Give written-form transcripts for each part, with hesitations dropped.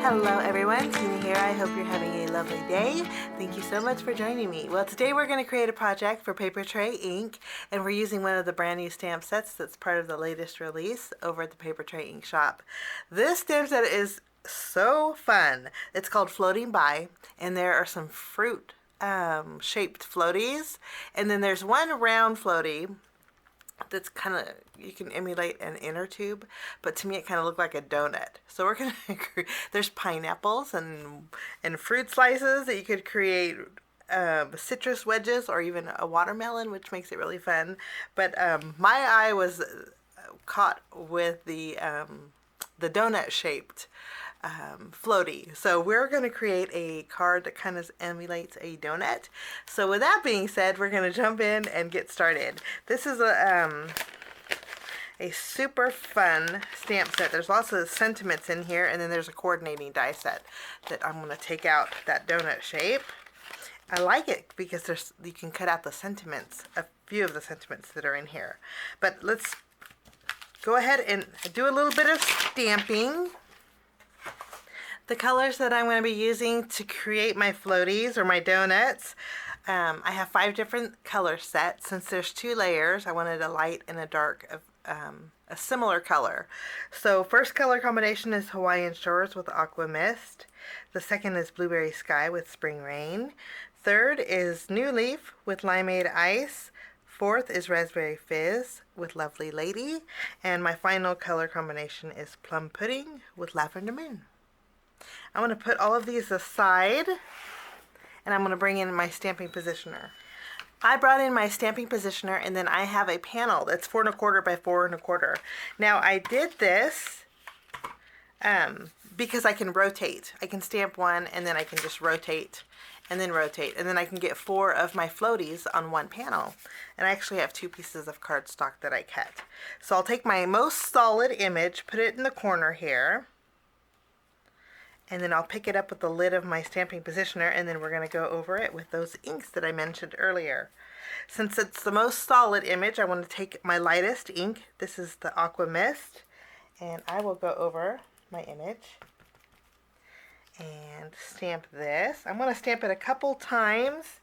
Hello everyone, Tina here. I hope you're having a lovely day. Thank you so much for joining me. Well, today we're going to create a project for Papertrey Ink, and we're using one of the brand new stamp sets that's part of the latest release over at the Papertrey Ink shop. This stamp set is so fun. It's called Floating By, and there are some fruit shaped floaties, and then there's one round floaty that's kind of, you can emulate an inner tube, but to me it kind of looked like a donut. So we're going to, there's pineapples and fruit slices that you could create, citrus wedges, or even a watermelon, which makes it really fun. But my eye was caught with the donut shaped floaty. So we're going to create a card that kind of emulates a donut. So with that being said, we're going to jump in and get started. This is a super fun stamp set. There's lots of sentiments in here, and then there's a coordinating die set that I'm going to take out that donut shape. I like it because you can cut out the sentiments, a few of the sentiments that are in here. But let's go ahead and do a little bit of stamping. The colors that I'm going to be using to create my floaties or my donuts, I have 5 different color sets. Since there's 2 layers, I wanted a light and a dark of a similar color. So first color combination is Hawaiian Shores with Aqua Mist. The second is Blueberry Sky with Spring Rain. Third is New Leaf with Limeade Ice. Fourth is Raspberry Fizz with Lovely Lady. And my final color combination is Plum Pudding with Lavender Moon. I'm going to put all of these aside, and I'm going to bring in my stamping positioner. I brought in my stamping positioner, and then I have a panel that's 4 1/4 by 4 1/4. Now I did this because I can rotate. I can stamp one, and then I can just rotate, and then rotate, and then I can get 4 of my floaties on one panel. And I actually have 2 pieces of cardstock that I cut. So I'll take my most solid image, put it in the corner here, and then I'll pick it up with the lid of my stamping positioner, and then we're going to go over it with those inks that I mentioned earlier. Since it's the most solid image, I want to take my lightest ink. This is the Aqua Mist, and I will go over my image and stamp this. I'm going to stamp it a couple times.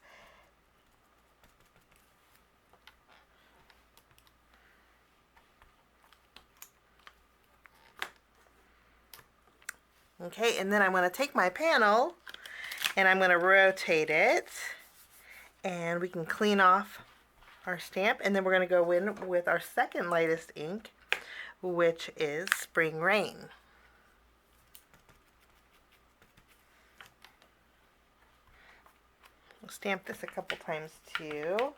Okay, and then I'm going to take my panel and I'm going to rotate it, and we can clean off our stamp, and then we're going to go in with our second lightest ink, which is Spring Rain. We'll stamp this a couple times too.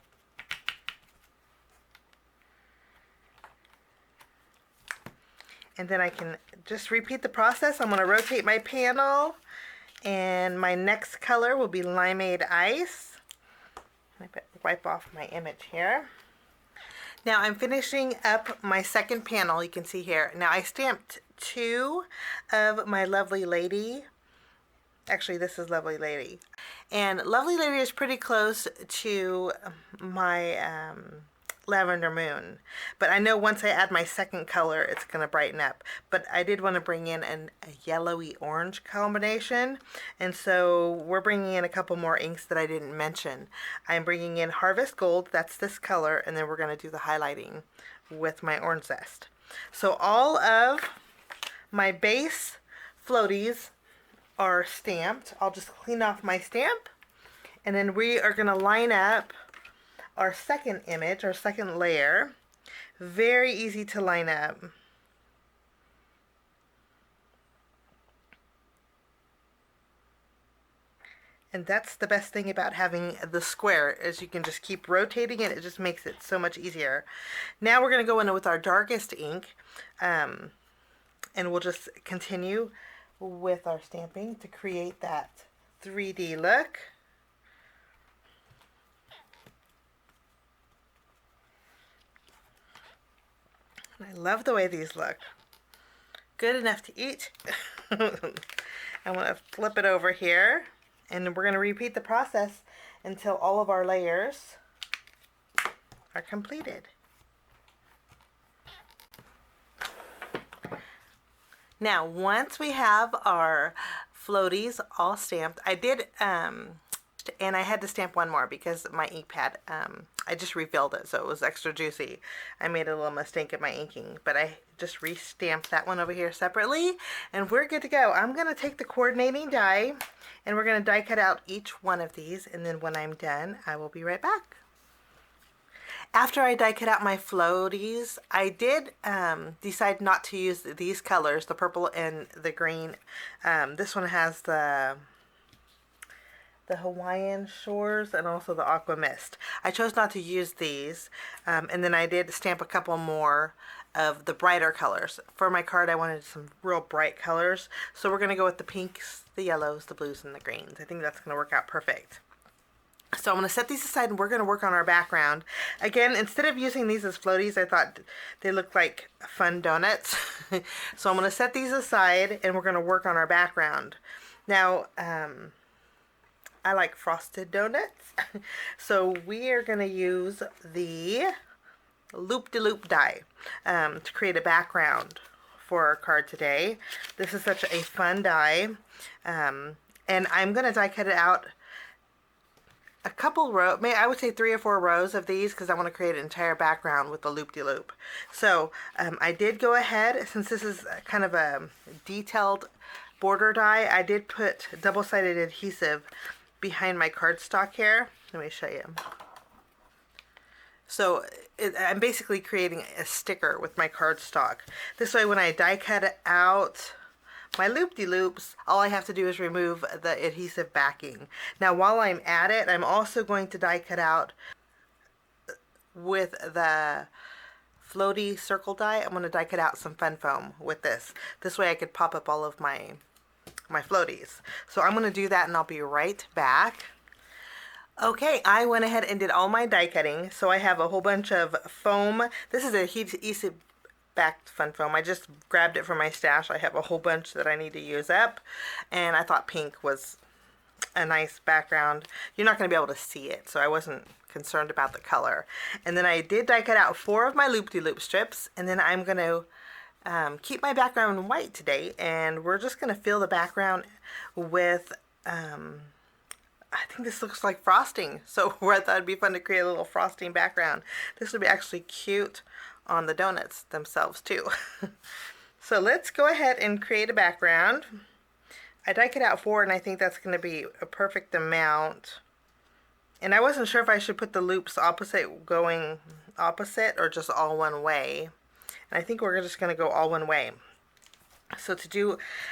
And then I can just repeat the process. I'm going to rotate my panel, and my next color will be Limeade Ice. Wipe off my image here. Now I'm finishing up my second panel, you can see here. Now I stamped 2 of my Lovely Lady. Actually, this is Lovely Lady. And Lovely Lady is pretty close to my Lavender Moon, but I know once I add my second color it's going to brighten up. But I did want to bring in a yellowy orange combination, and so we're bringing in a couple more inks that I didn't mention. I'm bringing in Harvest Gold, that's this color, and then we're going to do the highlighting with my Orange Zest. So all of my base floaties are stamped. I'll just clean off my stamp, and then we are going to line up our second image, our second layer. Very easy to line up. And that's the best thing about having the square, is you can just keep rotating it. It just makes it so much easier. Now we're going to go in with our darkest ink, and we'll just continue with our stamping to create that 3D look. I love the way these look. Good enough to eat. I'm going to flip it over here, and we're going to repeat the process until all of our layers are completed. Now, once we have our floaties all stamped, I did, and I had to stamp one more because my ink pad, I just refilled it, so it was extra juicy. I made a little mistake in my inking, but I just re-stamped that one over here separately, and we're good to go. I'm going to take the coordinating die, and we're going to die cut out each one of these, and then when I'm done, I will be right back. After I die cut out my floaties, I did decide not to use these colors, the purple and the green. This one has the Hawaiian Shores and also the Aqua Mist. I chose not to use these, and then I did stamp a couple more of the brighter colors. For my card, I wanted some real bright colors, so we're going to go with the pinks, the yellows, the blues, and the greens. I think that's going to work out perfect. So I'm going to set these aside and we're going to work on our background. Again, instead of using these as floaties, I thought they looked like fun donuts. So I'm going to set these aside and we're going to work on our background. Now, I like frosted donuts. So we are going to use the loop-de-loop die to create a background for our card today. This is such a fun die. And I'm going to die cut it out a couple rows, I would say 3 or 4 rows of these because I want to create an entire background with the loop-de-loop. So I did go ahead, since this is kind of a detailed border die, I did put double-sided adhesive behind my cardstock here. Let me show you. So I'm basically creating a sticker with my cardstock. This way when I die cut out my loop-de-loops, all I have to do is remove the adhesive backing. Now while I'm at it, I'm also going to die cut out with the floaty circle die. I'm going to die cut out some fun foam with this. This way I could pop up all of my floaties. So I'm going to do that and I'll be right back. Okay, I went ahead and did all my die cutting. So I have a whole bunch of foam. This is adhesive backed fun foam. I just grabbed it from my stash. I have a whole bunch that I need to use up, and I thought pink was a nice background. You're not going to be able to see it, so I wasn't concerned about the color. And then I did die cut out 4 of my loop-de-loop strips, and then I'm going to keep my background white today, and we're just going to fill the background with I think this looks like frosting, so I thought it'd be fun to create a little frosting background. This would be actually cute on the donuts themselves too. So let's go ahead and create a background. I die cut out 4 and I think that's going to be a perfect amount. And I wasn't sure if I should put the loops going opposite or just all one way. And I think we're just going to go all one way. So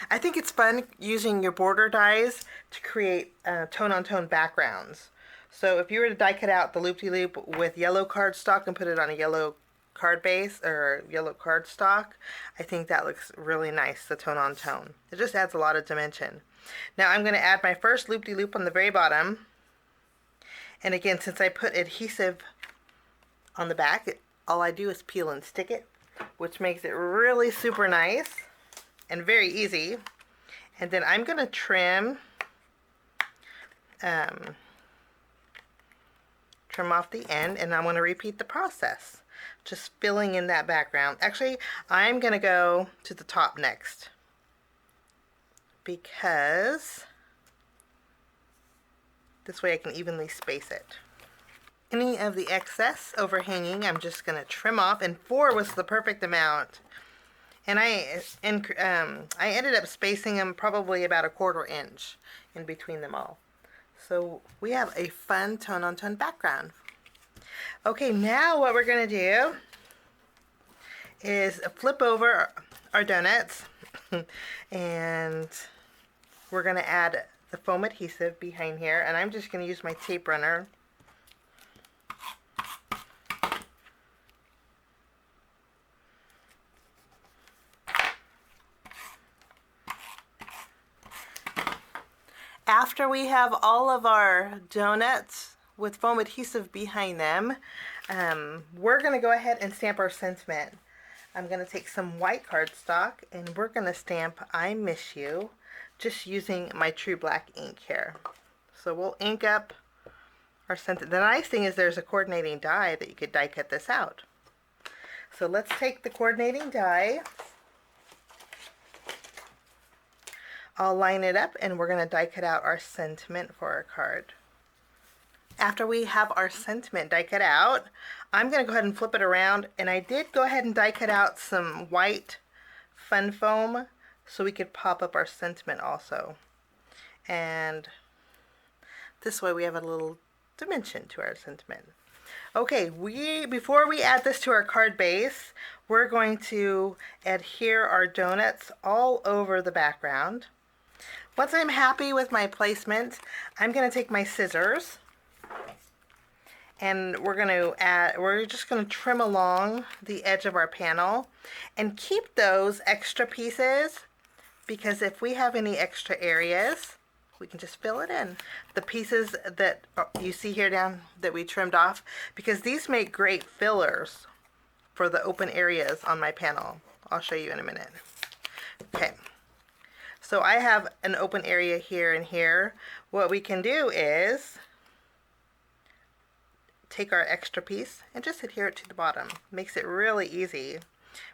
I think it's fun using your border dies to create tone-on-tone backgrounds. So if you were to die cut out the loop-de-loop with yellow cardstock and put it on a yellow card base or yellow cardstock, I think that looks really nice, the tone on tone. It just adds a lot of dimension. Now I'm going to add my first loop-de-loop on the very bottom, and again, since I put adhesive on the back, all I do is peel and stick it, which makes it really super nice and very easy. And then I'm going to trim off the end, and I'm going to repeat the process, just filling in that background. Actually, I'm going to go to the top next because this way I can evenly space it. Any of the excess overhanging, I'm just going to trim off, and 4 was the perfect amount. And I ended up spacing them probably about a 1/4 inch in between them all. So we have a fun tone-on-tone background. Okay, now what we're going to do is flip over our donuts and we're going to add the foam adhesive behind here, and I'm just going to use my tape runner. After we have all of our donuts with foam adhesive behind them, we're going to go ahead and stamp our sentiment. I'm going to take some white cardstock and we're going to stamp I Miss You, just using my True Black ink here. So we'll ink up our sentiment. The nice thing is there's a coordinating die that you could die cut this out. So let's take the coordinating die I'll line it up and we're going to die cut out our sentiment for our card. After we have our sentiment die cut out, I'm going to go ahead and flip it around, and I did go ahead and die cut out some white fun foam so we could pop up our sentiment also. And this way we have a little dimension to our sentiment. Okay, before we add this to our card base, we're going to adhere our donuts all over the background. Once I'm happy with my placement, I'm going to take my scissors and we're just going to trim along the edge of our panel and keep those extra pieces, because if we have any extra areas, we can just fill it in. The pieces that you see here down that we trimmed off, because these make great fillers for the open areas on my panel. I'll show you in a minute. Okay, so I have an open area here and here. What we can do is take our extra piece and just adhere it to the bottom. Makes it really easy.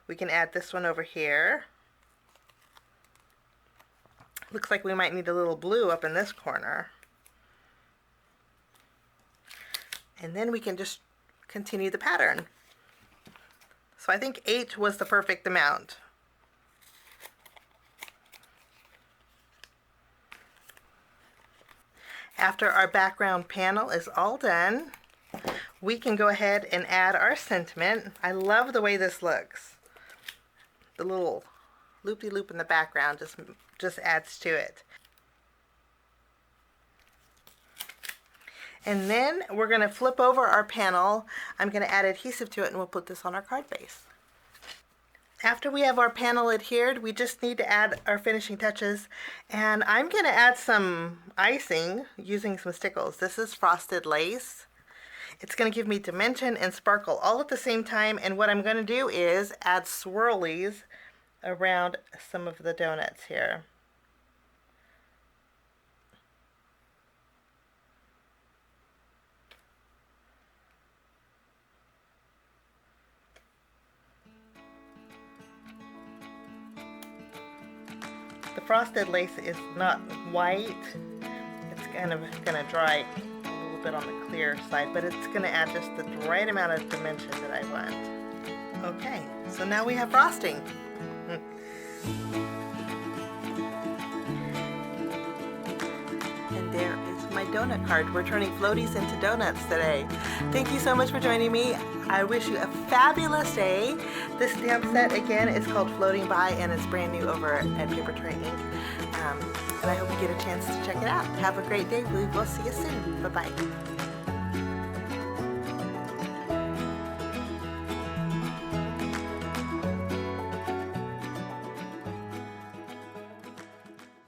We can add this one over here. Looks like we might need a little blue up in this corner. And then we can just continue the pattern. So I think 8 was the perfect amount. After our background panel is all done, we can go ahead and add our sentiment. I love the way this looks. The little loop-de-loop in the background just adds to it. And then we're going to flip over our panel. I'm going to add adhesive to it and we'll put this on our card base. After we have our panel adhered, we just need to add our finishing touches. And I'm going to add some icing using some stickles. This is frosted lace. It's going to give me dimension and sparkle all at the same time. And what I'm going to do is add swirlies around some of the donuts here. The frosted lace is not white. It's kind of going to dry a little bit on the clear side, but it's going to add just the right amount of dimension that I want. Okay, so now we have frosting. And there is my donut card. We're turning floaties into donuts today. Thank you so much for joining me. I wish you a fabulous day. This stamp set again is called Floating By, and it's brand new over at Papertrey Ink. And I hope you get a chance to check it out. Have a great day. We will see you soon. Bye-bye.